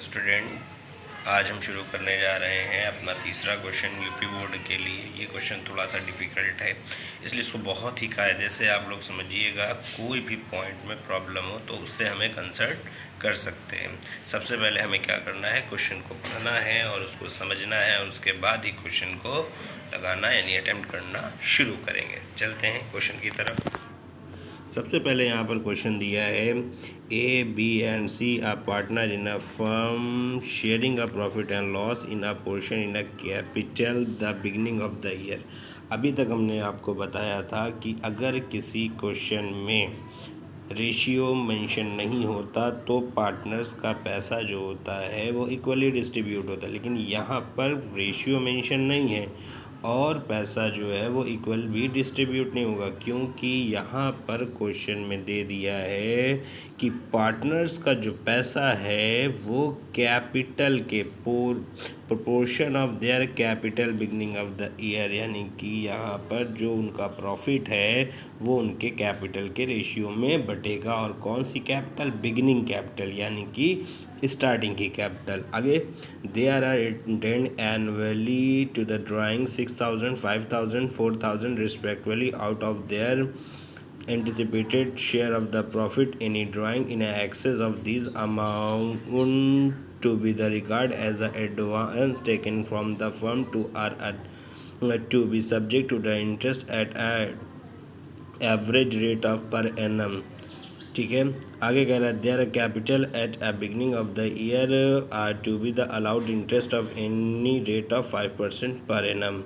Student, आज हम शुरू करने जा रहे हैं अपना तीसरा क्वेश्चन यूपी बोर्ड के लिए। ये क्वेश्चन थोड़ा सा डिफ़िकल्ट है, इसलिए इसको बहुत ही कायदे से आप लोग समझिएगा। कोई भी पॉइंट में प्रॉब्लम हो तो उससे हमें कंसल्ट कर सकते हैं। सबसे पहले हमें क्या करना है, क्वेश्चन को पढ़ना है और उसको समझना है, और उसके बाद ही क्वेश्चन को लगाना यानी अटेम्प्ट करना शुरू करेंगे। चलते हैं क्वेश्चन की तरफ। सबसे पहले यहाँ पर क्वेश्चन दिया है, A B and C are partner in a firm sharing a profit and loss in a portion in a capital the beginning of the year. अभी तक हमने आपको बताया था कि अगर किसी क्वेश्चन में रेशियो मेंशन नहीं होता तो पार्टनर्स का पैसा जो होता है वो इक्वली डिस्ट्रीब्यूट होता है, लेकिन यहाँ पर रेशियो मेंशन नहीं है और पैसा जो है वो इक्वल भी डिस्ट्रीब्यूट नहीं होगा, क्योंकि यहाँ पर क्वेश्चन में दे दिया है कि पार्टनर्स का जो पैसा है वो कैपिटल के proportion of their capital beginning of the year, यानी कि यहाँ पर जो उनका प्रॉफिट है वो उनके कैपिटल के रेशियो में बटेगा। और कौन सी कैपिटल? बिगनिंग कैपिटल, यानी कि स्टार्टिंग की कैपिटल। आगे, there are intend annually to the drawing 6,000, 5,000, 4,000 respectively out of their anticipated share of the profit. Any drawing in excess of these amount to be the regard as an advance taken from the firm to be subject to the interest at a average rate of per annum। ठीक है, आगे कह रहा है their capital at a beginning of the year are to be the allowed interest of any rate of 5% per annum.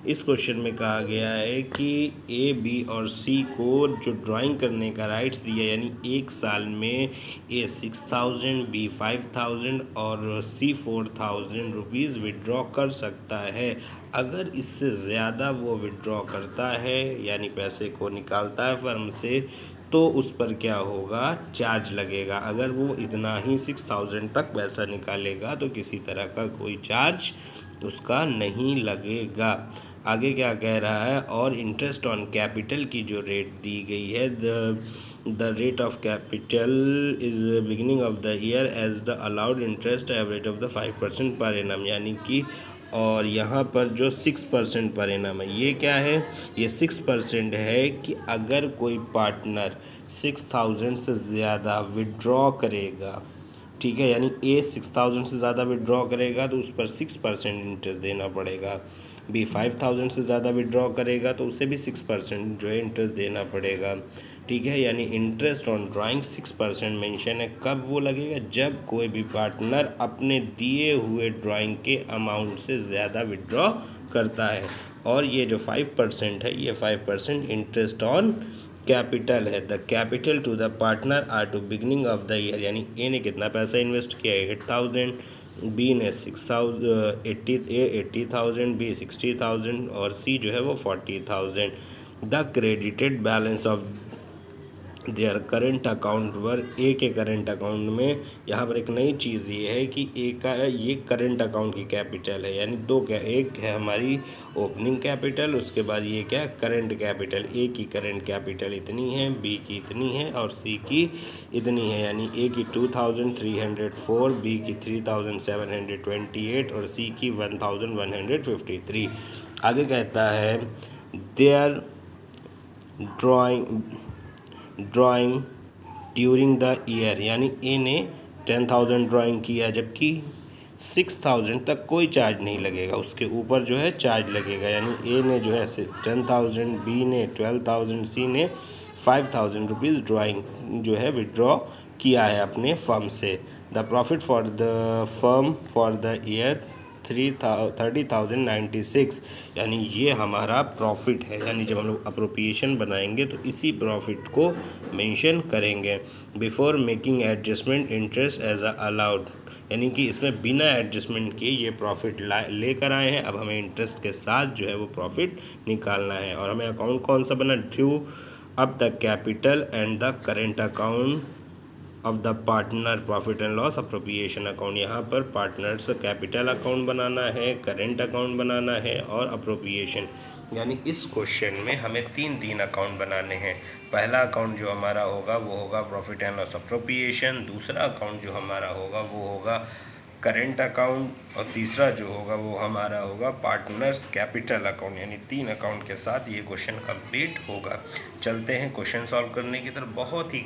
इस question में कहा गया है कि ए बी और सी को जो ड्राइंग करने का राइट्स दिया, यानी एक साल में ए 6,000, बी 5,000 और सी 4,000 रुपीज़ विड्रॉ कर सकता है। अगर इससे ज़्यादा वो विड्रॉ करता है यानी पैसे को निकालता है फर्म से, तो उस पर क्या होगा? चार्ज लगेगा। अगर वो इतना ही 6,000 तक पैसा निकालेगा तो किसी तरह का कोई चार्ज उसका नहीं लगेगा। आगे क्या कह रहा है, और इंटरेस्ट ऑन कैपिटल की जो रेट दी गई है, the rate of capital is beginning of the year as the allowed interest average of the 5% per annum, यानी कि और यहाँ पर जो 6% पर एनम है, ये क्या है? ये 6% है कि अगर कोई पार्टनर 6,000 से ज़्यादा विड्रॉ करेगा, ठीक है, यानी ए 6,000 से ज़्यादा विड्रॉ करेगा तो उस पर 6% इंटरेस्ट देना पड़ेगा। बी 5,000 से ज़्यादा विड्रॉ करेगा तो उसे भी 6% जो है इंटरेस्ट देना पड़ेगा। ठीक है, यानी इंटरेस्ट ऑन ड्राइंग 6% मेंशन है। कब वो लगेगा? जब कोई भी पार्टनर अपने दिए हुए ड्राइंग के अमाउंट से ज़्यादा विड्रॉ करता है। और ये जो 5% है, ये 5% इंटरेस्ट ऑन कैपिटल है। The capital to the partner are to beginning of the year, यानी ए ने कितना पैसा इन्वेस्ट किया है? 8,000, बी ने 80,000, बी 60,000 और सी जो है वो 40,000। The credited balance of their current account were, A K current account में यहाँ पर एक नई चीज़ ये है कि ए का ये करेंट अकाउंट की कैपिटल है, यानी दो क्या, एक है हमारी ओपनिंग कैपिटल, उसके बाद ये क्या, करेंट कैपिटल। ए की करेंट कैपिटल इतनी है, बी की इतनी है और सी की इतनी है, यानी ए की 2,304, बी की 3,728 और सी की 1,153। आगे कहता है their drawing during the year, यानी ए ने 10,000 ड्राइंग किया जबकि 6,000 तक कोई चार्ज नहीं लगेगा, उसके ऊपर जो है चार्ज लगेगा। यानी ए ने जो है 10,000, बी ने 12,000, सी ने 5,000 रुपीज़ ड्राइंग जो है विड्रॉ किया है अपने फर्म से। The profit for the firm for the year 30,096, यानी ये हमारा प्रॉफिट है। यानी जब हम लोग अप्रोप्रिएशन बनाएंगे तो इसी प्रॉफिट को मेंशन करेंगे। Before making adjustment interest as allowed, यानी कि इसमें बिना एडजस्टमेंट किए ये प्रॉफिट लेकर आए हैं। अब हमें इंटरेस्ट के साथ जो है वो प्रॉफिट निकालना है। और हमें अकाउंट कौन सा बना? Due up the capital and the current account of the partner profit and loss appropriation account. यहाँ पर पार्टनर्स कैपिटल अकाउंट बनाना है, करेंट अकाउंट बनाना है और अप्रोप्रिएशन, यानी इस क्वेश्चन में हमें तीन अकाउंट बनाने हैं। पहला अकाउंट जो हमारा होगा वो होगा प्रॉफिट एंड लॉस अप्रोप्रिएशन, दूसरा अकाउंट जो हमारा होगा वो होगा करेंट अकाउंट, और तीसरा जो होगा वो हमारा होगा पार्टनर्स कैपिटल अकाउंट। यानी 3 अकाउंट के साथ ये क्वेश्चन कंप्लीट होगा। चलते हैं क्वेश्चन सॉल्व करने की तरफ। बहुत ही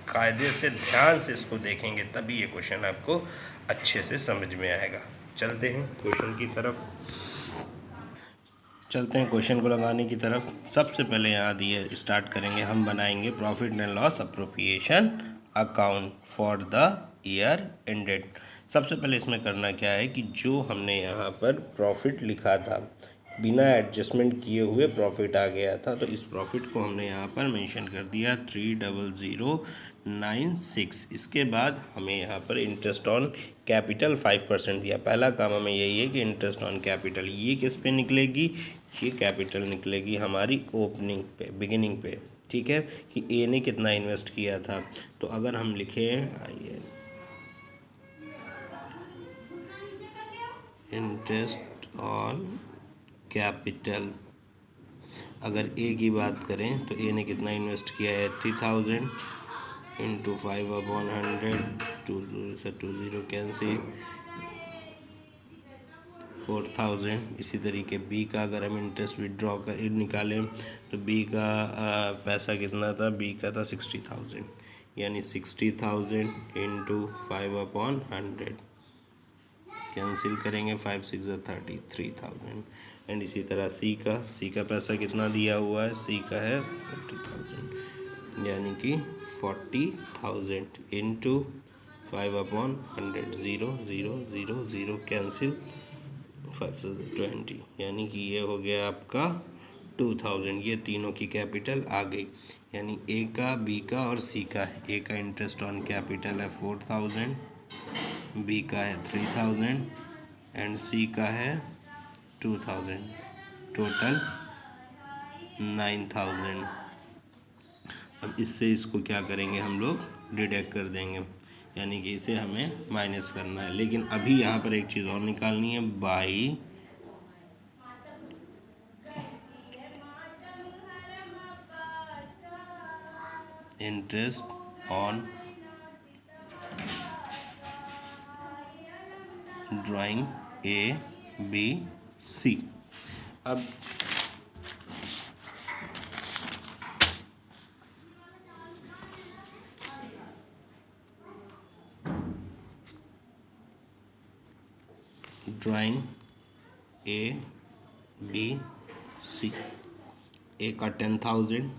कायदे से ध्यान से इसको देखेंगे तभी ये क्वेश्चन आपको अच्छे से समझ में आएगा। चलते हैं क्वेश्चन की तरफ। चलते हैं क्वेश्चन को लगाने की तरफ। सबसे पहले यहाँ दिए स्टार्ट करेंगे, हम बनाएंगे profit and loss appropriation account for the year ended. सबसे पहले इसमें करना क्या है कि जो हमने यहाँ पर प्रॉफिट लिखा था, बिना एडजस्टमेंट किए हुए प्रॉफिट आ गया था, तो इस प्रॉफिट को हमने यहाँ पर मेंशन कर दिया 30096। इसके बाद हमें यहाँ पर इंटरेस्ट ऑन कैपिटल 5% दिया। पहला काम हमें यही है कि इंटरेस्ट ऑन कैपिटल, ये किस पे निकलेगी, ये कैपिटल निकलेगी हमारी ओपनिंग पे, बिगिनिंग पे। ठीक है, कि ए ने कितना इन्वेस्ट किया था। तो अगर हम लिखें इंटरेस्ट ऑन कैपिटल, अगर ए की बात करें तो ए ने कितना इन्वेस्ट किया है 80,000 इंटू 5/100, 2 कैंसिल 4,000। इसी तरीके बी का अगर हम इंटरेस्ट विड्रॉ कर निकालें तो बी का पैसा कितना था, बी का था 60,000, यानी 60,000 इंटू 5/100 कैंसिल करेंगे, 5 6 33,000। एंड इसी तरह सी का पैसा कितना दिया हुआ है, सी का है 40,000, यानी कि 40,000 इंटू 5/100, 0 0 0 0 कैंसिल 5 से 20, यानी कि ये हो गया आपका 2000। ये तीनों की कैपिटल आ गई, यानी ए का, बी का और सी का। ए का इंटरेस्ट ऑन कैपिटल है 4,000, बी का है 3,000 एंड सी का है 2,000, टोटल 9,000। अब इससे इसको क्या करेंगे, हम लोग डिडक्ट कर देंगे, यानी कि इसे हमें माइनस करना है। लेकिन अभी यहाँ पर एक चीज़ और निकालनी है, by interest on drawing A B C. अब ड्राइंग ए बी सी, ए का 10,000,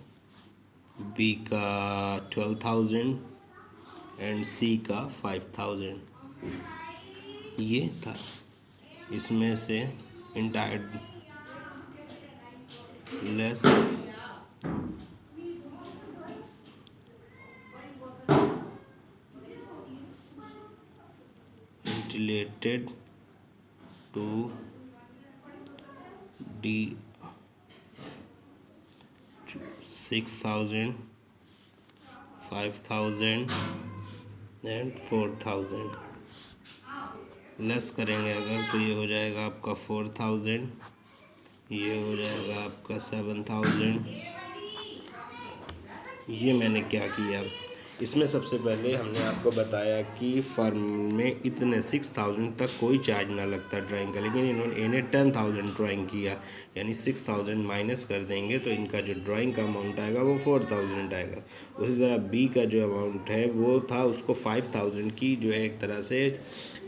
बी का 12,000 एंड सी का 5,000। ये था, इसमें से entire less entitled to D 6,000, 5,000 and 4,000। Less करेंगे अगर तो ये हो जाएगा आपका 4,000, ये हो जाएगा आपका 7,000। ये मैंने क्या किया, इसमें सबसे पहले हमने आपको बताया कि फर्म में इतने 6,000 तक कोई चार्ज ना लगता ड्राइंग का, लेकिन इन्होंने 10,000 ड्राइंग किया, यानी 6,000 माइनस कर देंगे तो इनका जो ड्राइंग का अमाउंट आएगा वो 4,000 आएगा। उसी तरह बी का जो अमाउंट है वो था, उसको 5,000 की जो है एक तरह से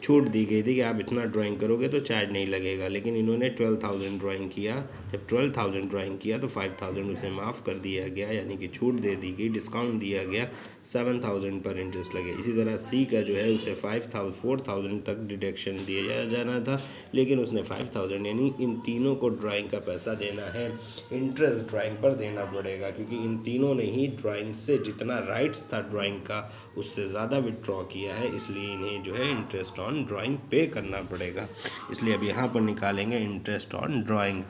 छूट दी गई थी कि आप इतना ड्राइंग करोगे तो चार्ज नहीं लगेगा, लेकिन इन्होंने 12,000 ड्राइंग किया। जब 12,000 ड्राइंग किया तो 5,000 उसे माफ़ कर दिया गया, यानी कि छूट दे दी गई, डिस्काउंट दिया गया, 7,000 पर इंटरेस्ट लगे। इसी तरह सी का जो है उसे 4,000 तक डिडक्शन दिया जाना था, लेकिन उसने 5,000, यानी इन तीनों को ड्राइंग का पैसा देना है, इंटरेस्ट ड्राइंग पर देना पड़ेगा, क्योंकि इन तीनों ने ही ड्राइंग से जितना राइट्स था ड्राइंग का उससे ज़्यादा विड्रॉ किया है, इसलिए इन्हें जो है इंटरेस्ट ऑन ड्राइंग पे करना पड़ेगा। इसलिए अब यहाँ पर निकालेंगे इंटरेस्ट ऑन ड्राइंग।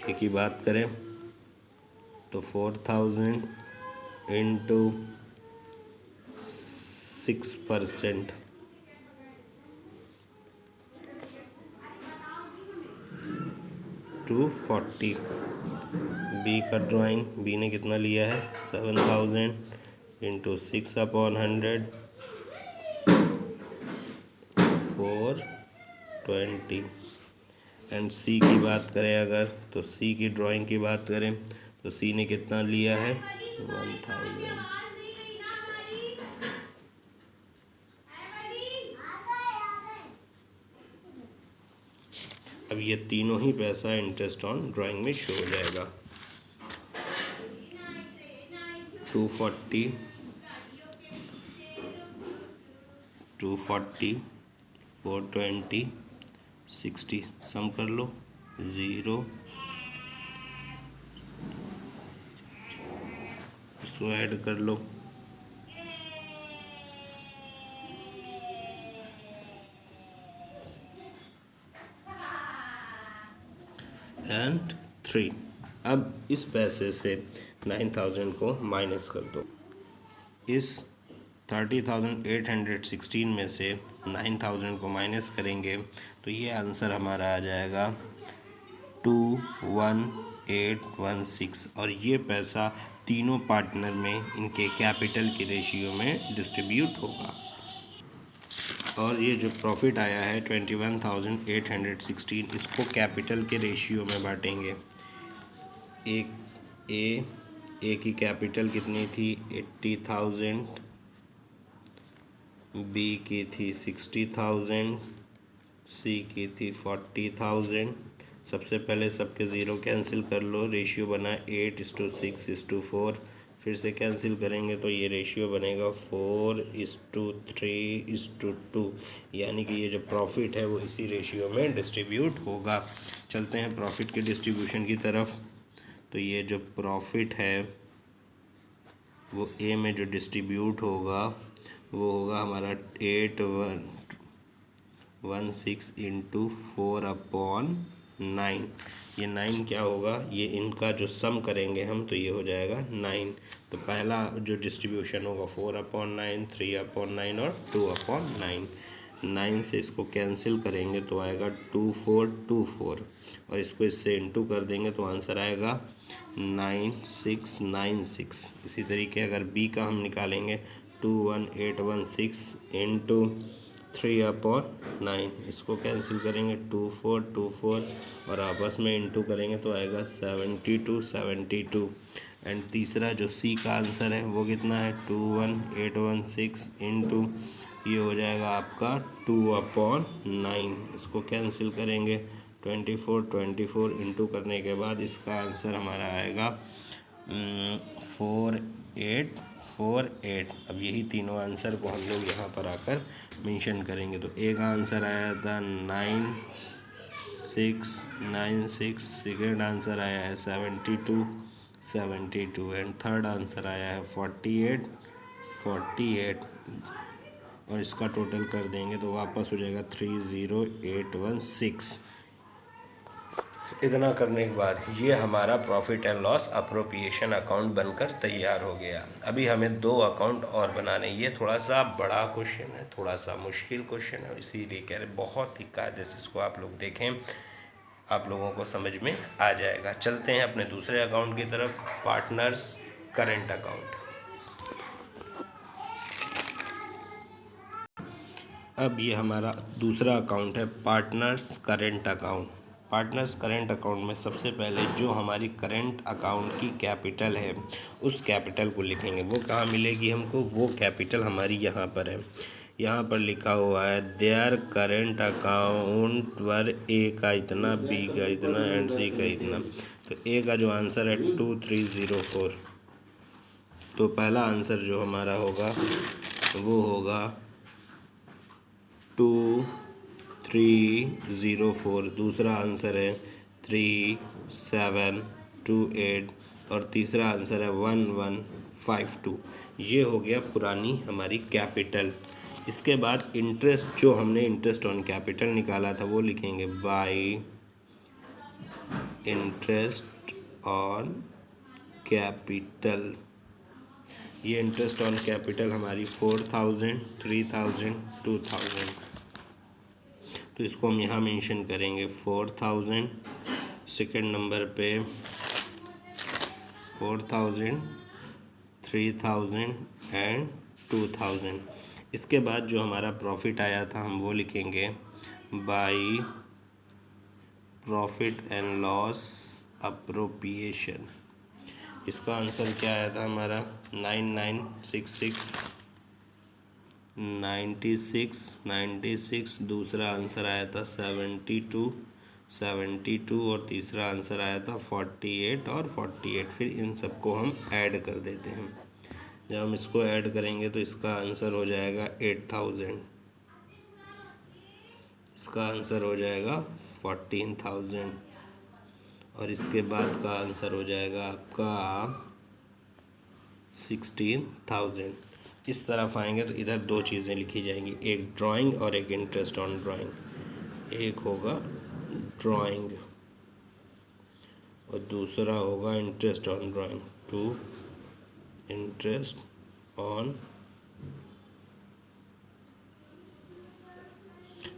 ए की बात करें तो 4000 इंटू 6%, 240। बी का ड्राइंग, बी ने कितना लिया है 7000 इंटू 6/100, 420। एंड सी की बात करें अगर, तो सी की ड्राइंग की बात करें तो सी ने कितना लिया है 1000। अब ये तीनों ही पैसा इंटरेस्ट ऑन ड्राइंग में शो हो जाएगा। 240, 420, 60, सम कर लो, 0, इसको ऐड कर लो, एंड 3। अब इस पैसे से 9000 को माइनस कर दो। इस 30,816 में से 9000 को माइनस करेंगे तो ये आंसर हमारा आ जाएगा 21816। और ये पैसा तीनों पार्टनर में इनके कैपिटल के रेशियो में डिस्ट्रीब्यूट होगा। और ये जो प्रॉफिट आया है 21,816, इसको कैपिटल के रेशियो में बांटेंगे। एक ए की कैपिटल कितनी थी 80,000, बी की थी 60,000, सी की थी 40,000। सबसे पहले सबके ज़ीरो कैंसिल कर लो, रेशियो बना 8:6:4। फिर से कैंसिल करेंगे तो ये रेशियो बनेगा 4:3:2, यानी कि ये जो प्रॉफिट है वो इसी रेशियो में डिस्ट्रीब्यूट होगा। चलते हैं प्रॉफिट के डिस्ट्रीब्यूशन की तरफ। तो ये जो प्रॉफिट है वो ए में जो डिस्ट्रीब्यूट होगा वो होगा हमारा 816 इंटू 4/9। ये 9 क्या होगा, ये इनका जो सम करेंगे हम तो ये हो जाएगा 9। तो पहला जो डिस्ट्रीब्यूशन होगा 4/9, 3/9 और 2/9। 9 से इसको कैंसिल करेंगे तो आएगा 2424, और इसको इससे इंटू कर देंगे तो आंसर आएगा 9696। इसी तरीके अगर बी का हम निकालेंगे 21816 इंटू 3/9, इसको कैंसिल करेंगे 2424 और आपस में इंटू करेंगे तो आएगा 7272। एंड तीसरा जो सी का आंसर है वो कितना है 21816 इंटू ये हो जाएगा आपका 2/9, इसको कैंसिल करेंगे 24 इंटू करने के बाद इसका आंसर हमारा आएगा 4848। अब यही तीनों आंसर को हम लोग यहाँ पर आकर मेंशन करेंगे। तो ए का आंसर आया था 9696, सेकेंड आंसर आया है 72 एंड थर्ड आंसर आया है 48 और इसका टोटल कर देंगे तो वापस हो जाएगा 30816। इतना करने के बाद ये हमारा profit and loss appropriation account बनकर तैयार हो गया। अभी हमें 2 अकाउंट और बनाने, ये थोड़ा सा बड़ा क्वेश्चन है, थोड़ा सा मुश्किल क्वेश्चन है, इसीलिए कह रहे बहुत ही कायदे से इसको आप लोग देखें, आप लोगों को समझ में आ जाएगा। चलते हैं अपने दूसरे अकाउंट की तरफ, पार्टनर्स करेंट अकाउंट। अब ये हमारा दूसरा अकाउंट है partners current account. Partners current account में सबसे पहले जो हमारी करेंट अकाउंट की कैपिटल है उस कैपिटल को लिखेंगे। वो कहाँ मिलेगी हमको, वो कैपिटल हमारी यहाँ पर है। यहाँ पर लिखा हुआ है देयर करेंट अकाउंट वर ए का इतना, बी का इतना एंड सी का इतना। तो ए का जो आंसर है 2304। तो पहला आंसर जो हमारा होगा वो होगा 2304। दूसरा आंसर है 3728 और तीसरा आंसर है 1152। ये हो गया पुरानी हमारी कैपिटल। इसके बाद इंटरेस्ट, जो हमने इंटरेस्ट ऑन कैपिटल निकाला था वो लिखेंगे बाय इंटरेस्ट ऑन कैपिटल। ये इंटरेस्ट ऑन कैपिटल हमारी 4000, 3000, 2000, तो इसको हम यहाँ मेंशन करेंगे 4000, सेकेंड नंबर पे 4000, 3000 एंड 2000। इसके बाद जो हमारा प्रॉफिट आया था हम वो लिखेंगे by profit and loss appropriation. इसका आंसर क्या आया था हमारा 96, दूसरा आंसर आया था 72 और तीसरा आंसर आया था 48 और 48। फिर इन सबको हम ऐड कर देते हैं। जब हम इसको ऐड करेंगे तो इसका आंसर हो जाएगा 8000, इसका आंसर हो जाएगा 14000 और इसके बाद का आंसर हो जाएगा आपका 16000। इस तरफ आएंगे तो इधर दो चीज़ें लिखी जाएंगी, एक ड्राइंग और एक इंटरेस्ट ऑन ड्राइंग। एक होगा ड्राइंग और दूसरा होगा interest on drawing. To interest on,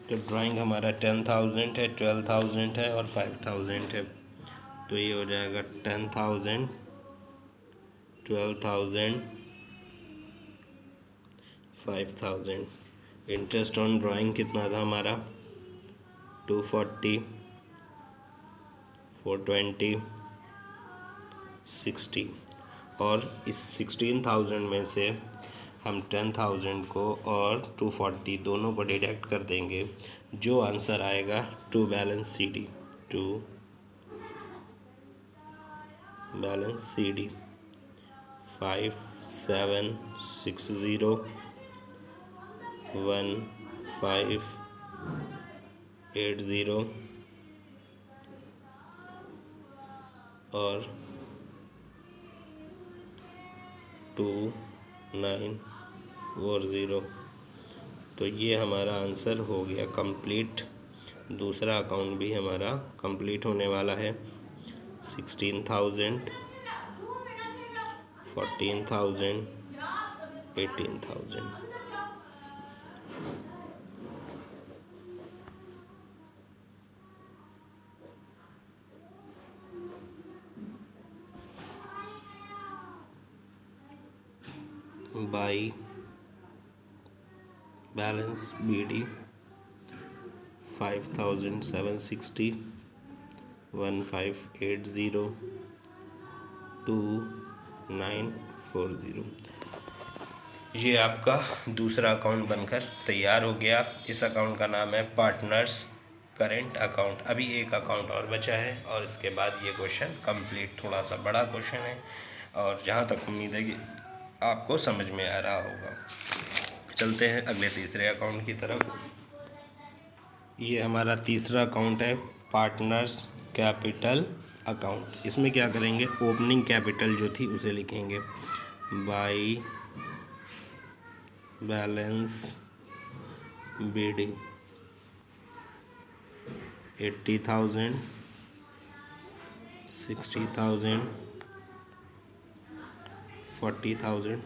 तो ड्राइंग हमारा 10,000 है, 12,000 है और 5,000 है, तो ये हो जाएगा 10,000, 12,000, 5,000। इंटरेस्ट ऑन ड्राइंग कितना था हमारा 240, 420, 60 और इस 16,000 में से हम 10,000 को और 240 दोनों को डिडक्ट कर देंगे। जो आंसर आएगा to balance C D, to balance C D 5760 1580 और 2940। तो ये हमारा आंसर हो गया कंप्लीट। दूसरा अकाउंट भी हमारा कंप्लीट होने वाला है। 16,000, 14,000, 18,000। By balance BD 5,760 1580 2940। ये आपका दूसरा अकाउंट बनकर तैयार हो गया। इस अकाउंट का नाम है पार्टनर्स करेंट अकाउंट। अभी एक अकाउंट और बचा है और इसके बाद ये क्वेश्चन कंप्लीट। थोड़ा सा बड़ा क्वेश्चन है और जहाँ तक उम्मीद है कि आपको समझ में आ रहा होगा। चलते हैं अगले तीसरे अकाउंट की तरफ। ये हमारा तीसरा अकाउंट है पार्टनर्स कैपिटल अकाउंट। इसमें क्या करेंगे, ओपनिंग कैपिटल जो थी उसे लिखेंगे बाई बैलेंस BD 80,000, 60,000, 40,000,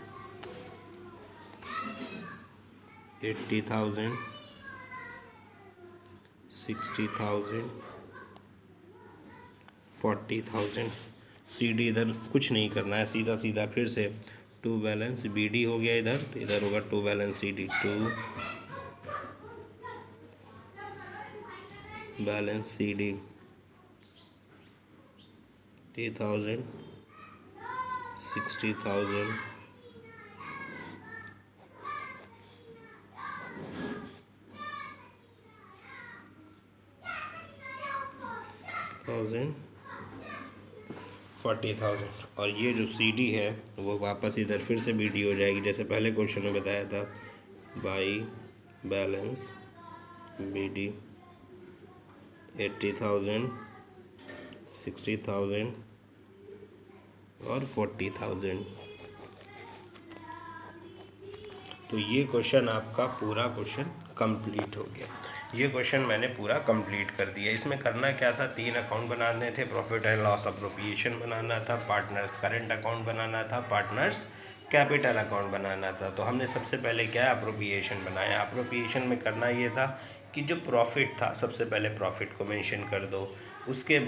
80,000, 60,000, 40,000। CD इधर कुछ नहीं करना है, सीधा सीधा फिर से टू बैलेंस BD हो गया इधर, तो इधर होगा to balance CD, to balance CD 80,000, 60,000, 40,000। और ये जो CD है वो वापस इधर फिर से BD हो जाएगी, जैसे पहले क्वेश्चन में बताया था बाई बैलेंस BD 80,000, 60,000 और 40,000। तो ये क्वेश्चन आपका पूरा क्वेश्चन कंप्लीट हो गया। ये क्वेश्चन मैंने पूरा कंप्लीट कर दिया। इसमें करना क्या था, 3 अकाउंट बनाने थे, प्रॉफिट एंड लॉस अप्रोप्रिएशन बनाना था, पार्टनर्स करेंट अकाउंट बनाना था, पार्टनर्स कैपिटल अकाउंट बनाना था। तो हमने सबसे पहले क्या अप्रोप्रिएशन बनाया। अप्रोप्रिएशन में करना ये था कि जो प्रॉफिट था सबसे पहले प्रॉफिट को मेंशन कर दो, उसके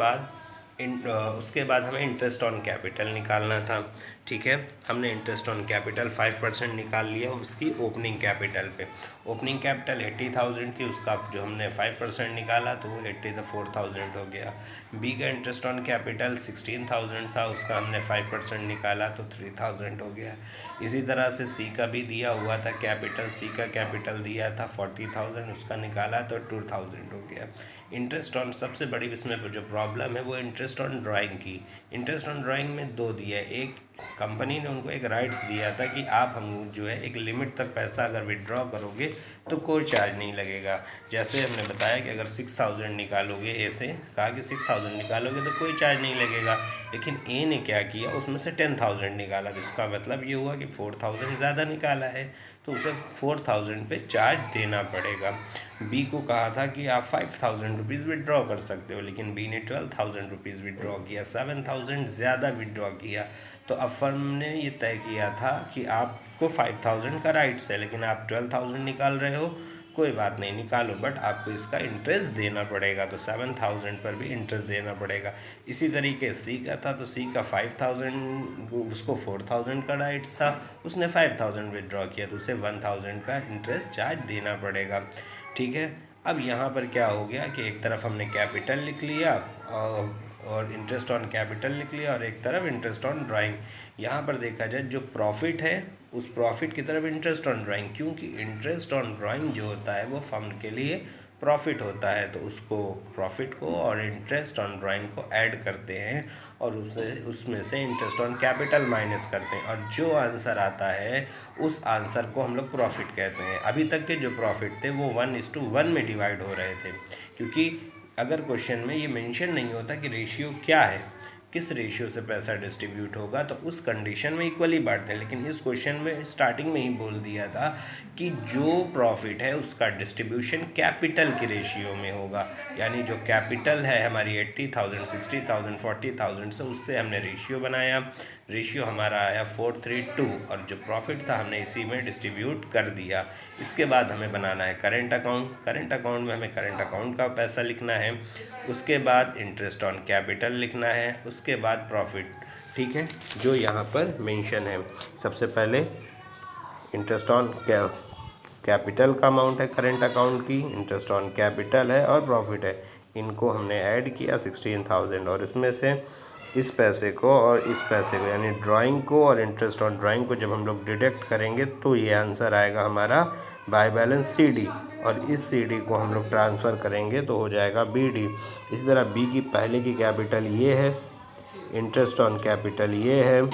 बाद हमें इंटरेस्ट ऑन कैपिटल निकालना था। ठीक है, हमने इंटरेस्ट ऑन कैपिटल 5% निकाल लिया उसकी ओपनिंग कैपिटल पे। ओपनिंग कैपिटल 80,000 थी, उसका जो हमने 5% निकाला तो वो 84,000 हो गया। बी का इंटरेस्ट ऑन कैपिटल 16,000 था, उसका हमने 5% निकाला तो 3,000 हो गया। इसी तरह से सी का भी दिया हुआ था कैपिटल, सी का कैपिटल दिया था 40,000, उसका निकाला तो 2,000 हो गया। इंटरेस्ट ऑन, सबसे बड़ी इसमें जो प्रॉब्लम है वो इंटरेस्ट ऑन ड्राइंग की। इंटरेस्ट ऑन ड्राइंग में 2 दिया है। एक, कंपनी ने उनको एक राइट्स दिया था कि आप हम जो है एक लिमिट तक पैसा अगर विड्रॉ करोगे तो कोई चार्ज नहीं लगेगा। जैसे हमने बताया कि अगर 6,000 निकालोगे, ए से कहा कि 6,000 निकालोगे तो कोई चार्ज नहीं लगेगा। लेकिन ए ने क्या किया, उसमें से 10,000 निकाला, जिसका मतलब ये हुआ कि 4,000 ज़्यादा निकाला है तो उसे 4,000 पे चार्ज देना पड़ेगा। बी को कहा था कि आप 5,000 रुपीज़ विड्रॉ कर सकते हो, लेकिन बी ने 12,000 रुपीज़ विड्रॉ किया, 7,000 ज़्यादा विड्रॉ किया। तो अब फर्म ने ये तय किया था कि आपको 5,000 का राइट्स है, लेकिन आप 12,000 निकाल रहे हो, कोई बात नहीं निकालो, बट आपको इसका इंटरेस्ट देना पड़ेगा। तो 7,000 पर भी इंटरेस्ट देना पड़ेगा। इसी तरीके सी का था, तो सी का 5,000, उसको 4,000 का राइट्स था, उसने 5,000 विड्रॉ किया तो उसे 1,000 का इंटरेस्ट चार्ज देना पड़ेगा। ठीक है, अब यहाँ पर क्या हो गया कि एक तरफ हमने कैपिटल लिख लिया और इंटरेस्ट ऑन कैपिटल लिख लिया, और एक तरफ इंटरेस्ट ऑन ड्राइंग। यहाँ पर देखा जाए जो प्रॉफिट है उस प्रॉफिट की तरफ इंटरेस्ट ऑन ड्राइंग, क्योंकि इंटरेस्ट ऑन ड्राइंग जो होता है वो फर्म के लिए प्रॉफिट होता है, तो उसको प्रॉफिट को और इंटरेस्ट ऑन ड्राइंग को ऐड करते हैं और उसमें से इंटरेस्ट ऑन कैपिटल माइनस करते हैं, और जो आंसर आता है उस आंसर को हम लोग प्रॉफिट कहते हैं। अभी तक के जो प्रॉफिट थे वो 1:1 में डिवाइड हो रहे थे, क्योंकि अगर क्वेश्चन में ये मेंशन नहीं होता कि रेशियो क्या है, किस रेशियो से पैसा डिस्ट्रीब्यूट होगा, तो उस कंडीशन में इक्वली बांटते हैं। लेकिन इस क्वेश्चन में स्टार्टिंग में ही बोल दिया था कि जो प्रॉफिट है उसका डिस्ट्रीब्यूशन कैपिटल की रेशियो में होगा, यानी जो कैपिटल है हमारी 80,000, 60,000, 40,000 से उससे हमने रेशियो बनाया। रेशियो हमारा आया 4:3:2, और जो प्रॉफिट था हमने इसी में डिस्ट्रीब्यूट कर दिया। इसके बाद हमें बनाना है करेंट अकाउंट। करेंट अकाउंट में हमें करेंट अकाउंट का पैसा लिखना है, उसके बाद इंटरेस्ट ऑन कैपिटल लिखना है, उसके बाद प्रॉफिट। ठीक है, जो यहाँ पर मेंशन है, सबसे पहले इंटरेस्ट ऑन कैपिटल का अमाउंट है करेंट अकाउंट की, इंटरेस्ट ऑन कैपिटल है और प्रॉफिट है, इनको हमने ऐड किया 16,000, और इसमें से इस पैसे को और इस पैसे को यानी ड्राइंग को और इंटरेस्ट ऑन ड्राइंग को जब हम लोग डिडक्ट करेंगे तो ये आंसर आएगा हमारा बाय बैलेंस CD, और इस CD को हम लोग ट्रांसफ़र करेंगे तो हो जाएगा BD। इसी तरह बी की पहले की कैपिटल ये है, इंटरेस्ट ऑन कैपिटल ये है,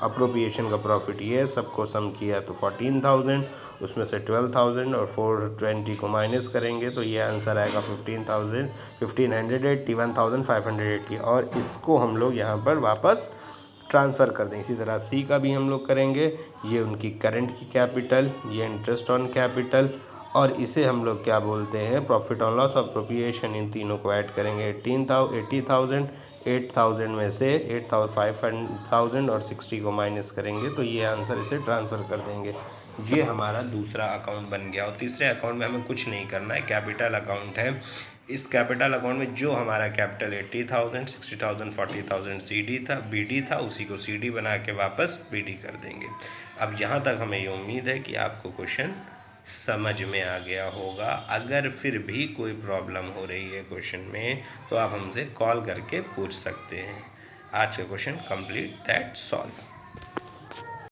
अप्रोप्रिएशन का प्रॉफिट ये है, सबको सम किया तो 14,000, उसमें से 12,000 और 420 को माइनस करेंगे तो ये आंसर आएगा 15,580, 1,580, और इसको हम लोग यहाँ पर वापस ट्रांसफ़र कर दें। इसी तरह सी का भी हम लोग करेंगे, ये उनकी करंट की कैपिटल, ये इंटरेस्ट ऑन कैपिटल, और इसे हम लोग क्या बोलते हैं, प्रॉफिट ऑन लॉस अप्रोप्रिएशन। इन तीनों को ऐड करेंगे 80,000, 8,000 में से 8,500 और 60 को माइनस करेंगे तो ये आंसर इसे ट्रांसफ़र कर देंगे। ये हमारा दूसरा अकाउंट बन गया। और तीसरे अकाउंट में हमें कुछ नहीं करना है, कैपिटल अकाउंट है। इस कैपिटल अकाउंट में जो हमारा कैपिटल 80,000, 60,000, 40,000 CD था, BD था, उसी को CD बना के वापस BD कर देंगे। अब यहाँ तक हमें ये उम्मीद है कि आपको क्वेश्चन समझ में आ गया होगा। अगर फिर भी कोई प्रॉब्लम हो रही है क्वेश्चन में तो आप हमसे कॉल करके पूछ सकते हैं। आज का क्वेश्चन कंप्लीट, दैट सॉल्व।